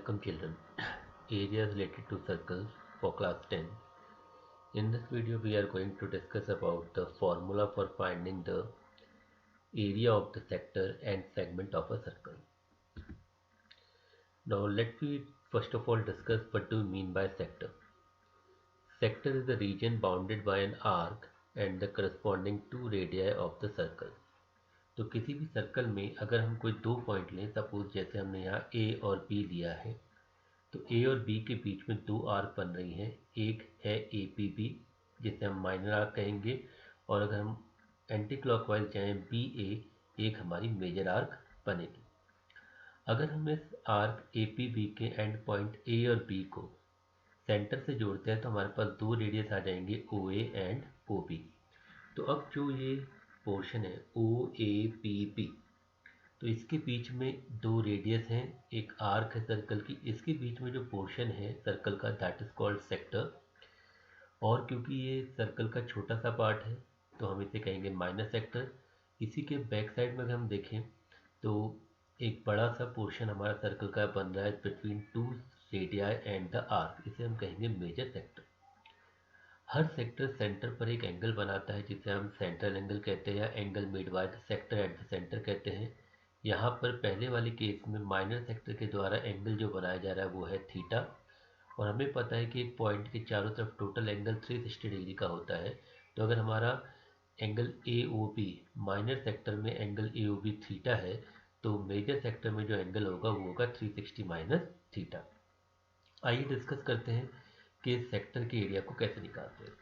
Welcome children. Areas related to circles for class 10. In this video we are going to discuss about the formula for finding the area of the sector and segment of a circle. Now let me first of all discuss what do we mean by sector. Sector is the region bounded by an arc and the corresponding two radii of the circle. तो किसी भी circle में अगर हम कोई दो point लें, suppose जैसे हमने यहाँ A और B लिया है, तो A और B के बीच में दो आर्क बन रही हैं। एक है APB जिसे हम माइनर आर्क कहेंगे, और अगर हम एंटी क्लॉकवाइज जाएं BA, एक हमारी मेजर आर्क बनेगी। अगर हम इस आर्क APB के एंड पॉइंट A और B को सेंटर से जोड़ते हैं तो हमारे पास दो रेडियस आ जाएंगे OA एंड OB। तो अब जो ये पोर्शन है OAPB, तो इसके बीच में दो रेडियस हैं, एक आर्क है सर्कल की, इसके बीच में जो पोर्शन है सर्कल का दैट इज कॉल्ड सेक्टर। और क्योंकि ये सर्कल का छोटा सा पार्ट है तो हम इसे कहेंगे माइनर सेक्टर। इसी के बैक साइड में अगर हम देखें तो एक बड़ा सा पोर्शन हमारा सर्कल का बन रहा है between two radii and the arc, इसे हम कहेंगे मेजर सेक्टर। हर सेक्टर सेंटर पर एक एंगल बनाता है जिसे हम सेंट्रल एंगल कहते हैं या angle made by the sector at the centre कहते हैं। यहाँ पर पहले वाले केस में माइनर सेक्टर के द्वारा एंगल जो बनाया जा रहा है वो है थीटा, और हमें पता है कि एक पॉइंट के चारों तरफ टोटल एंगल 360 डिग्री का होता है। तो अगर हमारा एंगल AOB माइनर सेक्टर में एंगल AOB थीटा है, तो मेजर सेक्टर में जो एंगल होगा वो होगा 360 माइनस थीटा। आइए डिस्कस करते हैं कि इस सेक्टर के एरिया को कैसे निकालते हैं।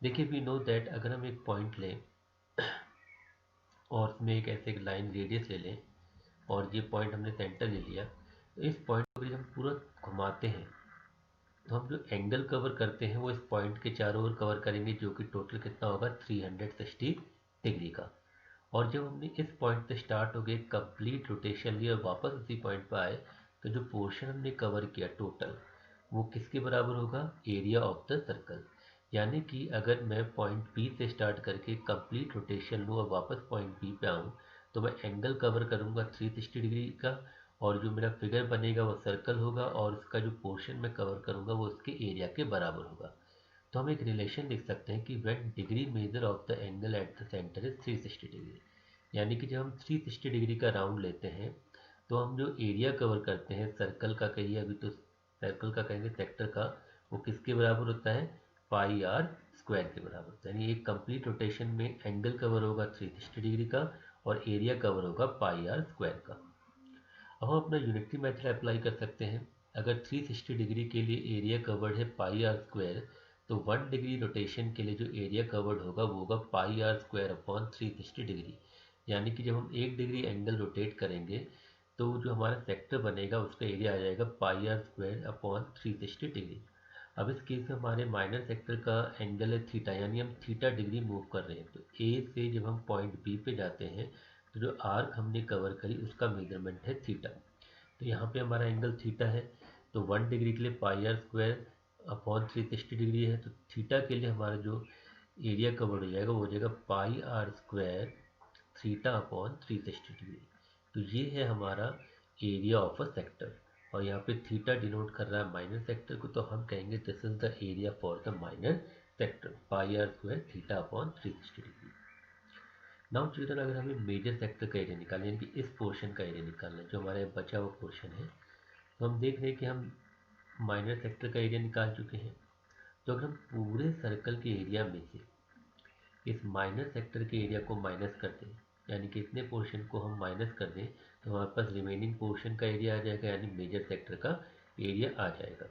देखिए, वी नो दैट अगर हम एक पॉइंट लें और उसमें एक ऐसे लाइन रेडियस ले लें और ये पॉइंट हमने सेंटर ले लिया, तो इस पॉइंट को जब हम पूरा घुमाते हैं तो हम जो एंगल कवर करते हैं वो इस पॉइंट के चारों ओर कवर करेंगे, जो कि टोटल कितना होगा 360 डिग्री का। और जब हमने इस पॉइंट से स्टार्ट हो गए कंप्लीट रोटेशन लिया और वापस उसी पॉइंट पर आए, तो जो पोर्शन हमने कवर किया टोटल वो किसके बराबर होगा, एरिया ऑफ द सर्कल। यानी कि अगर मैं पॉइंट बी से स्टार्ट करके कंप्लीट रोटेशन लूँ और वापस पॉइंट बी पे आऊँ, तो मैं एंगल कवर करूँगा 360 डिग्री का, और जो मेरा फिगर बनेगा वो सर्कल होगा, और उसका जो पोर्शन मैं कवर करूँगा वो उसके एरिया के बराबर होगा। तो हम एक रिलेशन लिख सकते हैं कि when degree measure of the angle at the centre is 360 degree, यानी कि जब हम 360 डिग्री का राउंड लेते हैं तो हम जो एरिया कवर करते हैं सर्कल का, कहिए अभी तो सर्कल का कहेंगे सेक्टर का, वो किसके बराबर होता है, पाई आर स्क्वायर के बराबर होता है। यानी एक कंप्लीट रोटेशन में एंगल कवर होगा 360 डिग्री का और एरिया कवर होगा पाई आर स्क्वायर का। अब हम अपना यूनिटरी मेथड अप्लाई कर सकते हैं। अगर 360 डिग्री के लिए एरिया कवर्ड है पाई आर स्क्वायर, तो 1 डिग्री रोटेशन के लिए जो एरिया कवर्ड होगा वो होगा पाई आर स्क्वायर अपॉन 360 डिग्री। यानी कि जब हम 1 डिग्री एंगल रोटेट करेंगे तो जो हमारा सेक्टर बनेगा उसका एरिया आ जाएगा pi are square upon 360 degree. अब इस केस में हमारे माइनर सेक्टर का एंगल है थीटा, यानी हम थीटा डिग्री मूव कर रहे हैं। तो ए से जब हम पॉइंट बी पे जाते हैं तो जो आर्क हमने कवर करी उसका मेजरमेंट है थीटा। तो यहाँ पे हमारा एंगल थीटा है, तो 1 डिग्री के लिए पाई आर स्क्वायर अपॉन 360 डिग्री है, तो थीटा के लिए हमारा जो एरिया कवर हो जाएगा वो हो जाएगा pi are square theta upon 360 degree. तो ये है हमारा एरिया ऑफ अ सेक्टर, और यहाँ पे थीटा डिनोट कर रहा है माइनर सेक्टर को, तो हम कहेंगे this is the area for the minor sector, pi are square theta upon 360 degree. Now children, अगर हमें मेजर सेक्टर का एरिया निकालना है, यानी कि इस पोर्शन का एरिया निकालना है जो हमारे बचा हुआ पोर्शन है, तो हम देख रहे हैं कि हम माइनर सेक्टर का एरिया निकाल चुके हैं। तो अगर हम पूरे सर्कल के एरिया में से इस माइनर सेक्टर के एरिया को माइनस कर दें, यानी कि इतने पोर्शन को हम माइनस कर दें, तो हमारे पास रिमेनिंग पोर्शन का एरिया आ जाएगा, यानी मेजर सेक्टर का एरिया आ जाएगा।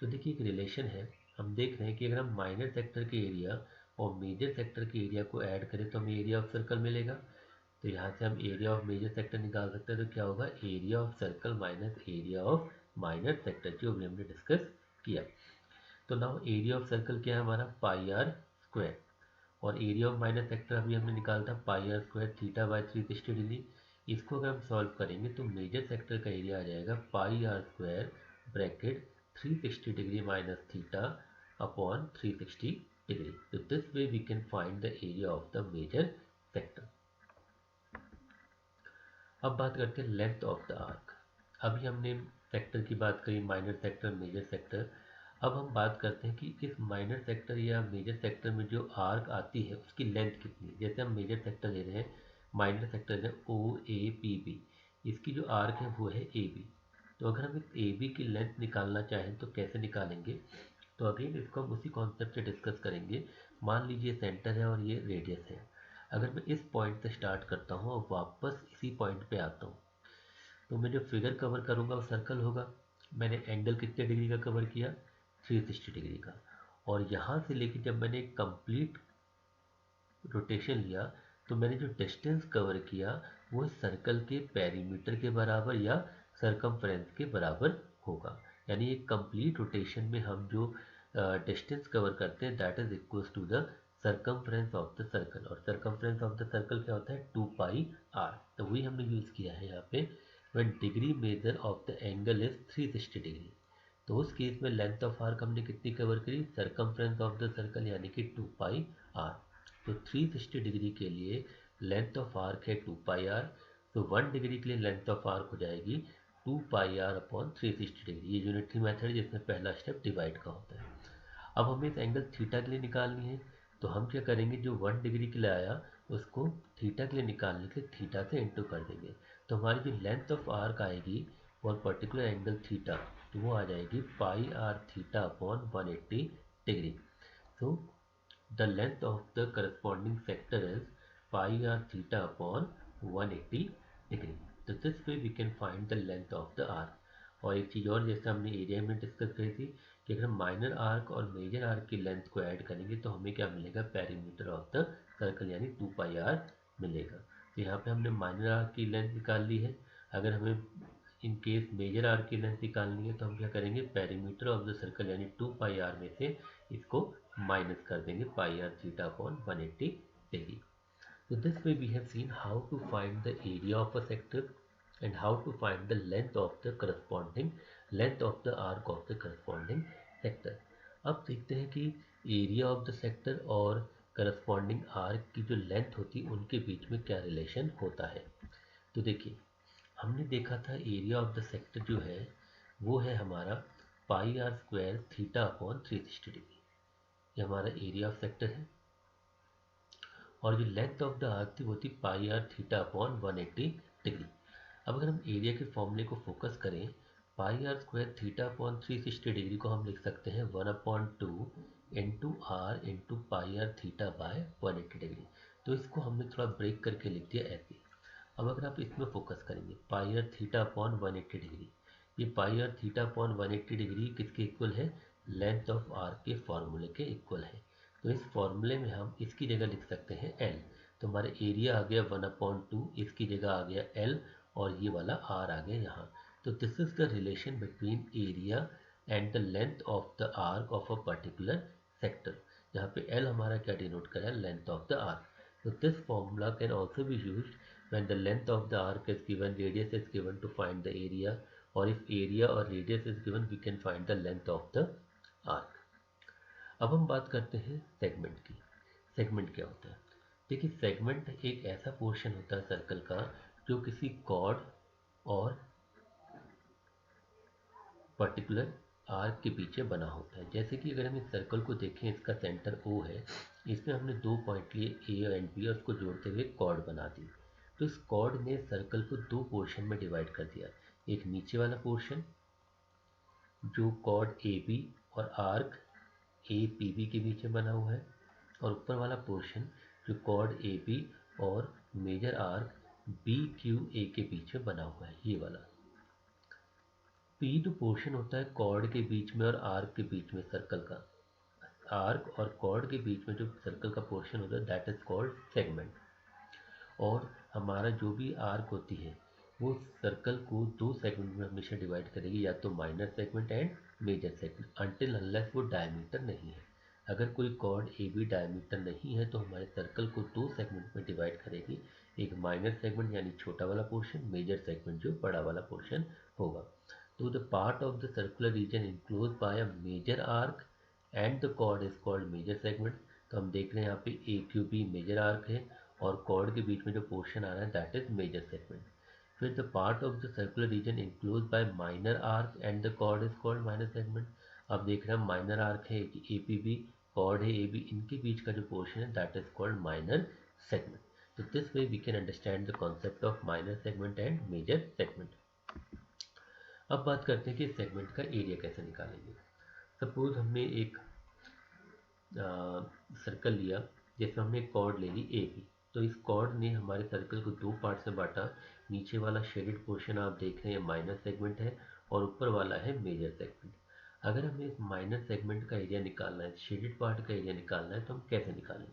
तो देखिए एक रिलेशन है, हम देख रहे हैं कि अगर हम माइनर सेक्टर के एरिया और मेजर सेक्टर के एरिया को ऐड करें तो हमें एरिया ऑफ सर्कल मिलेगा। तो यहाँ से हम एरिया ऑफ मेजर सेक्टर निकाल सकते हैं, तो क्या होगा, area of circle minus area of minor sector, जो भी हमने डिस्कस किया। तो नाउ एरिया ऑफ सर्कल क्या है हमारा, पाई आर स्क्वायर, और एरिया ऑफ माइनर सेक्टर अभी हमने निकाला था pi are square theta by 360 degree. इसको अगर हम सॉल्व करेंगे तो मेजर सेक्टर का एरिया आ जाएगा pi are square bracket 360 degree minus theta upon 360 degree. तो this way we can find the area of the major sector. अब बात करते हैं लेंथ ऑफ द आर्क। अभी हमने सेक्टर की बात करी, माइनर सेक्टर, मेजर सेक्टर। अब हम बात करते हैं कि इस माइनर सेक्टर या मेजर सेक्टर में जो आर्क आती है उसकी लेंथ कितनी है। जैसे हम मेजर सेक्टर ले रहे हैं, माइनर सेक्टर ले रहे हैं ओ ए पी बी, इसकी जो आर्क है वो है ए बी। तो अगर हम इस ए बी की लेंथ निकालना चाहें तो कैसे निकालेंगे, तो अगेन इसको हम उसी कॉन्सेप्ट से डिस्कस करेंगे। मान लीजिए सेंटर है और ये रेडियस है। अगर मैं इस पॉइंट से स्टार्ट करता हूँ और वापस इसी पॉइंट पे आता हूँ, तो मैं जो फिगर कवर करूँगा वो सर्कल होगा। मैंने एंगल कितने डिग्री का कवर किया, 360 डिग्री का। और यहाँ से लेके जब मैंने कंप्लीट रोटेशन लिया तो मैंने जो डिस्टेंस कवर किया वो सर्कल के पेरीमीटर के बराबर या सरकमफ्रेंस के बराबर होगा। यानी एक कंप्लीट रोटेशन में हम जो डिस्टेंस कवर करते हैं that is equals to the circumference of the circle. और सरकमफ्रेंस ऑफ द सर्कल क्या होता है, 2πr। तो वही हमने यूज़ किया है यहाँ पे, when degree measure of the angle is 360 degree. तो उस केस में लेंथ ऑफ आर्क हमने कितनी कवर करी, सरकमफ्रेंस ऑफ द सर्कल यानी कि 2πr। तो 360 डिग्री के लिए लेंथ ऑफ आर्क है 2πr। तो 1 डिग्री के लिए लेंथ ऑफ आर्क हो जाएगी 2πr अपॉन 360 डिग्री। ये यूनिटरी मेथड है जिसमें पहला स्टेप डिवाइड का होता है। अब हमें इस एंगल थीटा के लिए निकालनी है, तो हम क्या करेंगे, जो 1 डिग्री के लिए आया उसको थीटा के लिए निकालने के लिए थीटा से इंटू कर देंगे। तो हमारी जो लेंथ ऑफ आर्क आएगी फॉर पर्टिकुलर एंगल थीटा, तो वो आ जाएगी πr theta upon 180 degree. So the length of the corresponding sector is pi r theta upon 180 degree. तो this way we can find the length of the arc। और एक चीज़ और जैसे हमने area में डिस्कस करी थी कि अगर हम माइनर आर्क और मेजर आर्क की लेंथ को ऐड करेंगे तो हमें क्या मिलेगा, पेरीमीटर ऑफ द सर्कल यानी 2πr मिलेगा। तो यहाँ पे हमने माइनर आर्क की लेंथ निकाल ली है। अगर हमें इन केस मेजर आर्क की लेंथ निकालनी है तो हम क्या करेंगे, पेरीमीटर ऑफ द सर्कल यानी 2πr में से इसको माइनस कर देंगे πr theta upon 180 degree. So this way we have seen how to find the area of a sector and how to find the length of the corresponding length of the arc of the corresponding sector। अब देखते हैं कि area of the sector और corresponding arc की जो length होती है उनके बीच में क्या रिलेशन होता है। तो देखिए, हमने देखा था एरिया ऑफ द सेक्टर जो है वो है हमारा πr² थीटा अपॉन 360 डिग्री। ये हमारा एरिया ऑफ सेक्टर है। और जो लेंथ ऑफ द आर्क थी वो थी πr थीटा अपॉन 180 डिग्री। अब अगर हम एरिया के फॉर्मूले को फोकस करें, πr² थीटा अपॉन 360 डिग्री को हम लिख सकते हैं 1/2 into r into πr theta by 180 degree. तो इसको हमने थोड़ा ब्रेक करके लिख दिया ऐसे। अब अगर आप इसमें फोकस करेंगे πr थीटा अपॉन 180 डिग्री, ये πr थीटा अपॉन 180 डिग्री किसके इक्वल है, लेंथ ऑफ आर्क के फॉर्मूले के इक्वल है। तो इस फॉर्मूले में हम इसकी जगह लिख सकते हैं L। तो हमारा एरिया आ गया 1/2, इसकी जगह आ गया L और ये वाला R आ गया यहाँ। तो this is the relation between area and the length of the arc of a particular sector, जहाँ पे L हमारा क्या डिनोट कर रहा है, length of the arc. So this formula can also be used when the length of the arc is given, radius is given to find the area, और if area और radius is given we can find the length of the arc। अब हम बात करते हैं segment की। Segment क्या होता है, देखिए सेगमेंट एक ऐसा पोर्शन होता है सर्कल का जो किसी कॉर्ड और पर्टिकुलर आर्क के पीछे बना होता है। जैसे कि अगर हम इस सर्कल को देखें, इसका सेंटर O है, इसमें हमने दो पॉइंट लिए A एंड B और उसको जोड़ते हुए कॉर्ड बना दी। तो इस कॉर्ड ने सर्कल को दो पोर्शन में डिवाइड कर दिया, एक नीचे वाला पोर्शन जो कॉर्ड AB और आर्क APB के बीच में बना हुआ है, और ऊपर वाला पोर्शन जो कॉर्ड AB और मेजर आर्क BQA के बीच में बना हुआ है, ये वाला। P जो पोर्शन होता है कॉर्ड के बीच में और आर्क के बीच में, सर्कल का आर्क और कॉर्ड के बीच में जो सर्कल का पोर्शन होता है दैट इज कॉल्ड सेगमेंट। और हमारा जो भी आर्क होती है वो सर्कल को दो सेगमेंट में हमेशा डिवाइड करेगी, या तो minor segment and major segment, until unless वो डायमीटर नहीं है। अगर कोई कॉर्ड ए बी डायमीटर नहीं है तो हमारे सर्कल को दो सेगमेंट में डिवाइड करेगी, एक माइनर सेगमेंट यानी छोटा वाला पोर्शन, मेजर सेगमेंट जो बड़ा वाला पोर्शन होगा। तो the part of the circular region enclose by a major arc and the chord is called major segment. तो हम देख रहे हैं यहाँ पे AQB मेजर आर्क है और कॉर्ड के बीच में जो पोर्शन आ रहा है दैट इज मेजर सेगमेंट। फिर the part of the circular region enclose by minor arc and the chord is called minor segment. अब देख रहे हैं माइनर आर्क है ए पी बी, कॉर्ड है ए बी, इनके बीच का जो पोर्शन है that is called minor segment. तो this way we can understand the concept of minor segment and major segment. अब बात करते हैं कि सेगमेंट का एरिया कैसे निकालेंगे। सपोज हमने एक सर्कल लिया, जैसे हमने एक कॉर्ड ले ली ए बी, तो इस कॉर्ड ने हमारे सर्कल को दो पार्ट में बांटा। नीचे वाला शेडेड पोर्शन आप देख रहे हैं माइनर सेगमेंट है और ऊपर वाला है मेजर सेगमेंट। अगर हमें इस माइनर सेगमेंट का एरिया निकालना है, शेडेड पार्ट का एरिया निकालना है, तो हम कैसे निकालेंगे?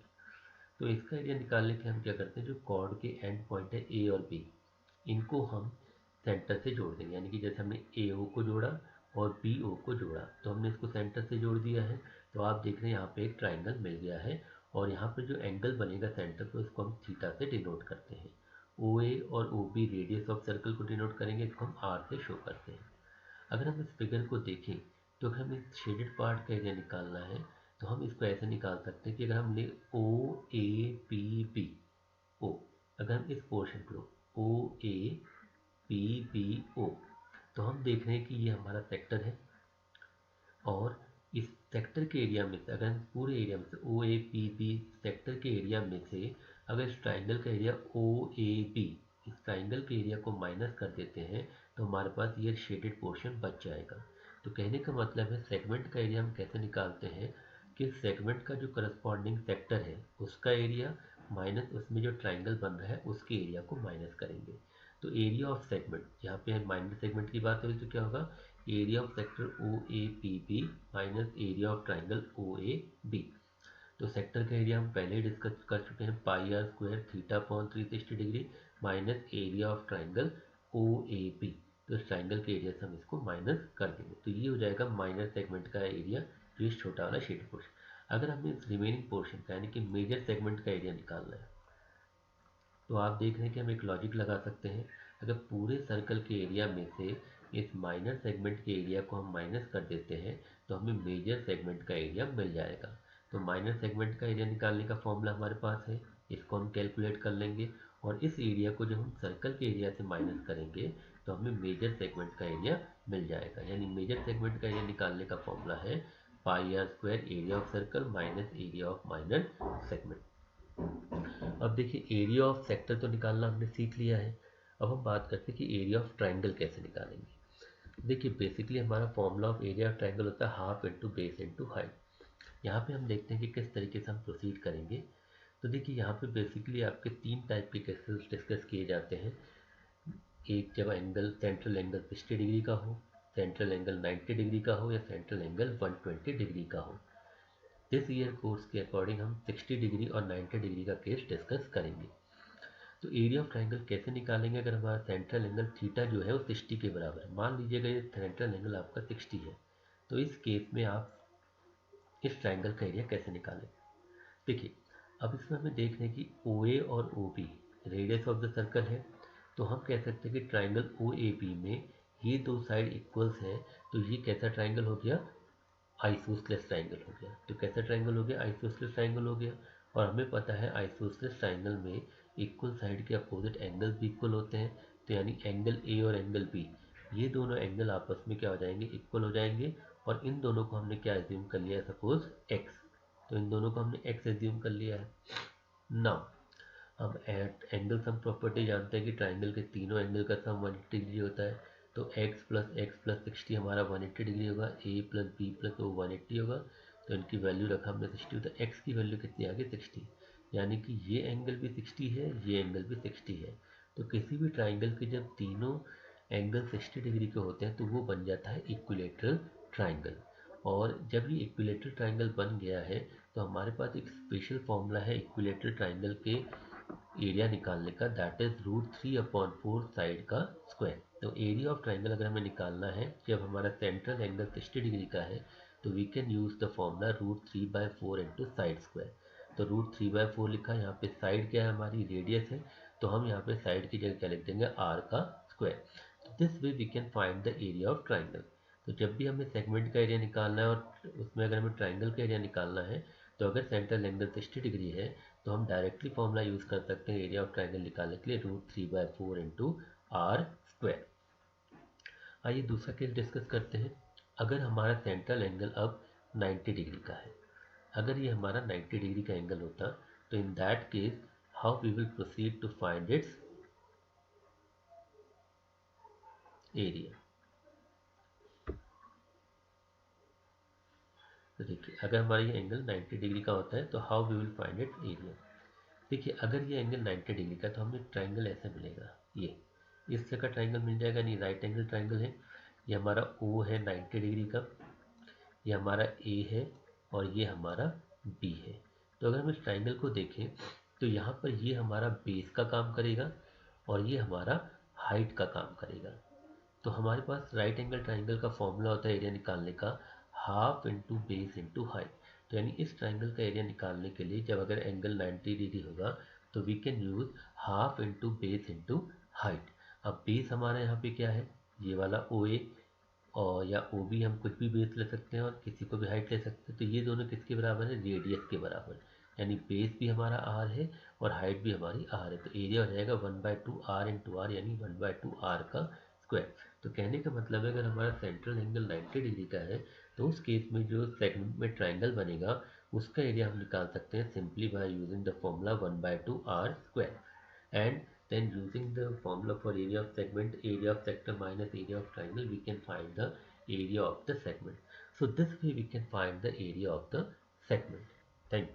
तो इसका एरिया निकालने के हम क्या करते हैं, जो कॉर्ड के एंड पॉइंट है ए और बी, इनको हम सेंटर से जोड़ देंगे। यानी कि जैसे हमने ए ओ को जोड़ा और बी ओ को जोड़ा, तो हमने इसको सेंटर से जोड़ दिया है। तो आप देख रहे हैं यहाँ पे एक ट्राइंगल मिल गया है और यहाँ पे जो एंगल बनेगा सेंटर पे उसको हम थीटा से डिनोट करते हैं। ओ ए और O B radius of circle को डिनोट करेंगे, इसको हम आर से शो करते हैं। अगर हम इस फिगर को देखें तो अगर हमें शेडेड पार्ट का एरिया निकालना है तो हम इसको ऐसे निकाल सकते हैं कि अगर हम ले ओ ए पी बी ओ, अगर हम इस पोर्शन को ओ ए पी बी ओ, तो हम देख रहे हैं कि ये हमारा सेक्टर है और इस सेक्टर के एरिया में से अगर हम पूरे एरिया में से ओ ए पी बी सेक्टर के एरिया में से अगर इस ट्राइंगल का एरिया ओ ए बी, इस ट्राइंगल के एरिया को माइनस कर देते हैं तो हमारे पास ये शेडेड पोर्शन बच जाएगा। तो कहने का मतलब है सेगमेंट का एरिया हम कैसे निकालते हैं कि सेगमेंट का जो करस्पॉन्डिंग सेक्टर है उसका एरिया माइनस उसमें जो ट्राइंगल बन रहा है उसके एरिया को माइनस करेंगे। तो एरिया ऑफ सेगमेंट, यहाँ पे माइनर सेगमेंट की बात करें तो क्या होगा, area of sector O A P B minus area of triangle O A B. तो सेक्टर का एरिया हम पहले ही डिस्कस कर चुके हैं, pi are square theta upon 360 degree minus area of triangle O A B. तो इस ट्राइंगल के एरिया से हम इसको माइनस कर देंगे, तो ये हो जाएगा माइनर सेगमेंट का एरिया, जो इस छोटा वाला शेड पोर्शन। अगर हमें इस रिमेनिंग पोर्शन का यानी कि मेजर सेगमेंट का एरिया निकालना है तो आप देख रहे हैं कि हम एक लॉजिक लगा सकते हैं। अगर पूरे सर्कल के एरिया में से इस माइनर सेगमेंट के एरिया को हम माइनस कर देते हैं तो हमें मेजर सेगमेंट का एरिया मिल जाएगा। तो माइनर सेगमेंट का एरिया निकालने का फॉर्मूला हमारे पास है, इसको हम कैलकुलेट कर लेंगे और इस एरिया को जब हम सर्कल के एरिया से माइनस करेंगे तो हमें मेजर सेगमेंट का एरिया मिल जाएगा। यानी मेजर सेगमेंट का एरिया निकालने का फॉर्मूला है pi are square area of circle minus area of minor segment. अब देखिए एरिया ऑफ सेक्टर तो निकालना हमने सीख लिया है। अब हम बात करते हैं कि एरिया ऑफ ट्राइंगल कैसे निकालेंगे। देखिए बेसिकली हमारा formula of area of triangle होता है half into base into height. यहाँ पे हम देखते हैं कि किस तरीके से हम प्रोसीड करेंगे। तो देखिए यहाँ पे बेसिकली आपके तीन टाइप के केसेस डिस्कस किए जाते हैं। एक जब एंगल सेंट्रल एंगल 60 डिग्री का हो, सेंट्रल एंगल 90 डिग्री का हो या सेंट्रल एंगल 120 डिग्री का हो। दिस ईयर कोर्स के अकॉर्डिंग हम 60 डिग्री और 90 डिग्री का केस डिस्कस करेंगे। तो एरिया ऑफ ट्राइंगल कैसे निकालेंगे, अगर हमारा सेंट्रल एंगल थीटा जो है वो 60 के बराबर है, मान लीजिएगा ये सेंट्रल एंगल आपका 60 है, तो इस केस में आप इस ट्राइंगल का एरिया कैसे निकालेंगे। देखिए अब इसमें हमें देख रहे हैं कि ओ ए और O B radius of the circle है, तो हम कह सकते हैं कि ट्राइंगल ओ ए बी में ये दो साइड इक्वल्स है, तो ये कैसा ट्राइंगल हो गया, आइसोसेलेस ट्राइंगल हो गया। तो कैसा ट्राइंगल हो गया, आइसोसेलेस ट्राइंगल हो गया। और हमें पता है आइसोसेलेस ट्राइंगल में इक्वल साइड के अपोजिट एंगल भी इक्वल होते हैं, तो यानी एंगल ए और एंगल बी, ये दोनों एंगल आपस में क्या हो जाएंगे, इक्वल हो जाएंगे। और इन दोनों को हमने क्या एज्यूम कर लिया है, सपोज एक्स, तो इन दोनों को हमने एक्स एज्यूम कर लिया है। नाउ हम एंगल सम प्रॉपर्टी जानते हैं कि ट्राइंगल के तीनों एंगल का सम 180 डिग्री होता है, तो x प्लस 60 हमारा 180 डिग्री होगा, a plus B plus O 180 होगा। तो इनकी वैल्यू रखा हमने 60, तो x की वैल्यू कितनी आ गई 60, यानी कि ये एंगल भी 60 है, ये एंगल भी 60 है। तो किसी भी ट्राइंगल के जब तीनों एंगल 60 डिग्री के होते हैं तो वो बन जाता है इक्विलेटरल ट्राइंगल। और जब ये इक्विलेटरल ट्राइंगल बन गया है तो हमारे पास एक स्पेशल फॉर्मूला है इक्विलेटरल ट्राइंगल के एरिया निकालने का, दैट इज √3/4 साइड का स्क्वायर। तो एरिया ऑफ ट्राइंगल अगर हमें निकालना है जब हमारा सेंट्रल एंगल 60 डिग्री का है तो we can use the formula √3/4 into side square. तो √3/4 लिखा, यहाँ पे साइड क्या है, हमारी रेडियस है, तो हम यहाँ पे साइड की जगह क्या लिख देंगे, r का square. This way we can find the area of triangle. तो जब भी हमें सेगमेंट का एरिया निकालना है और उसमें अगर हमें ट्राइंगल का एरिया निकालना है, तो अगर सेंट्रल एंगल 60 डिग्री है तो हम डायरेक्टली फॉर्मूला यूज़ कर सकते हैं एरिया ऑफ ट्राइंगल निकालने के लिए √3/4 इंटू आर स्क्वायर। आइए दूसरा केस डिस्कस करते हैं। अगर हमारा सेंट्रल एंगल अब 90 डिग्री का है, अगर ये हमारा 90 डिग्री का एंगल होता, तो in that case how we will proceed to find its area. तो देखिए, अगर हमारा ये एंगल 90 डिग्री का होता है तो how we will find its area. देखिए, अगर ये एंगल 90 डिग्री का तो हमें ट्राइंगल ऐसे मिलेगा, ये इस तरह का ट्राइंगल मिल जाएगा, नहीं राइट एंगल ट्राइंगल है। ये हमारा ओ है 90 डिग्री का, ये हमारा ए है और ये हमारा बी है। तो अगर हम इस ट्राइंगल को देखें तो यहाँ पर ये हमारा बेस का काम करेगा और ये हमारा हाइट का काम करेगा। तो हमारे पास राइट एंगल ट्राइंगल का फॉर्मूला होता है एरिया निकालने का, half into base into height. तो यानी इस ट्राइंगल का एरिया निकालने के लिए जब अगर एंगल 90 डिग्री होगा तो we can use half into base into height. अब बेस हमारा यहाँ पे क्या है, ये वाला ओ ए, और या ओ बी, हम कुछ भी बेस ले सकते हैं और किसी को भी हाइट ले सकते हैं। तो ये दोनों किसके बराबर है, रेडियस के बराबर। यानी बेस भी हमारा आर है और हाइट भी हमारी आर है। तो एरिया हो जाएगा 1/2 आर इंटू आर, यानी 1/2 आर का स्क्वायर। तो कहने का मतलब है अगर हमारा सेंट्रल एंगल 90 डिग्री का है तो उस केस में जो सेगमेंट में ट्राइंगल बनेगा उसका एरिया हम निकाल सकते हैं simply by using the formula 1/2 r square. And then using the formula for area of segment, area of sector minus area of triangle, we can find the area of the segment. So this way we can find the area of the segment. Thank you.